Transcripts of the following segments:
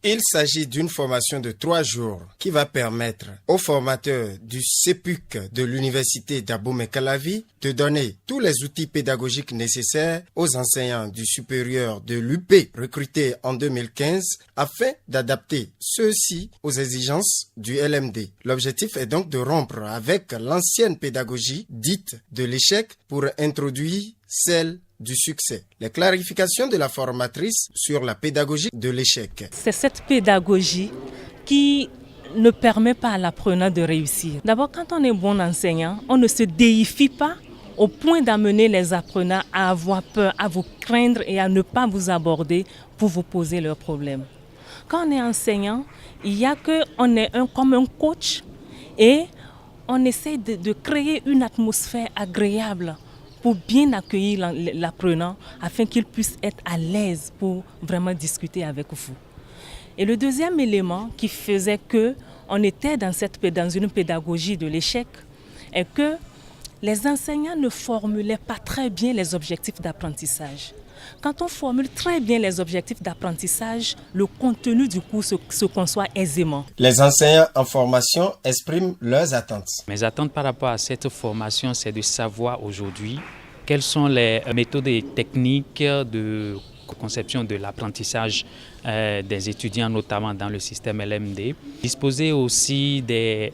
Il s'agit d'une formation de 3 jours qui va permettre aux formateurs du CEPUC de l'Université d'Abomey-Calavi de donner tous les outils pédagogiques nécessaires aux enseignants du supérieur de l'UP recrutés en 2015 afin d'adapter ceux-ci aux exigences du LMD. L'objectif est donc de rompre avec l'ancienne pédagogie dite de l'échec pour introduire celle du succès. Les clarifications de la formatrice sur la pédagogie de l'échec. C'est cette pédagogie qui ne permet pas à l'apprenant de réussir. D'abord, quand on est bon enseignant, on ne se déifie pas au point d'amener les apprenants à avoir peur, à vous craindre et à ne pas vous aborder pour vous poser leurs problèmes. Quand on est enseignant, il y a qu'on est comme un coach et on essaie de créer une atmosphère agréable pour bien accueillir l'apprenant afin qu'il puisse être à l'aise pour vraiment discuter avec vous. Et le deuxième élément qui faisait qu'on était dans une pédagogie de l'échec est que les enseignants ne formulaient pas très bien les objectifs d'apprentissage. Quand on formule très bien les objectifs d'apprentissage, le contenu du cours se conçoit aisément. Les enseignants en formation expriment leurs attentes. Mes attentes par rapport à cette formation, c'est de savoir aujourd'hui quelles sont les méthodes et techniques de conception de l'apprentissage des étudiants, notamment dans le système LMD. Disposer aussi des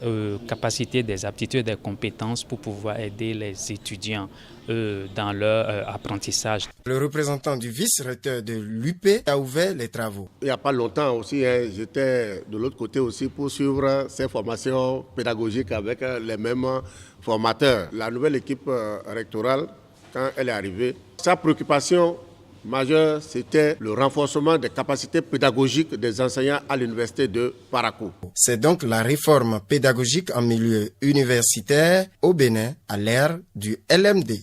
capacités, des aptitudes, des compétences pour pouvoir aider les étudiants dans leur apprentissage. Le représentant du vice-recteur de l'UP a ouvert les travaux. Il n'y a pas longtemps aussi, j'étais de l'autre côté aussi pour suivre ces formations pédagogiques avec les mêmes formateurs. La nouvelle équipe rectorale, quand elle est arrivée, sa préoccupation majeure, c'était le renforcement des capacités pédagogiques des enseignants à l'université de Parakou. C'est donc la réforme pédagogique en milieu universitaire au Bénin à l'ère du LMD.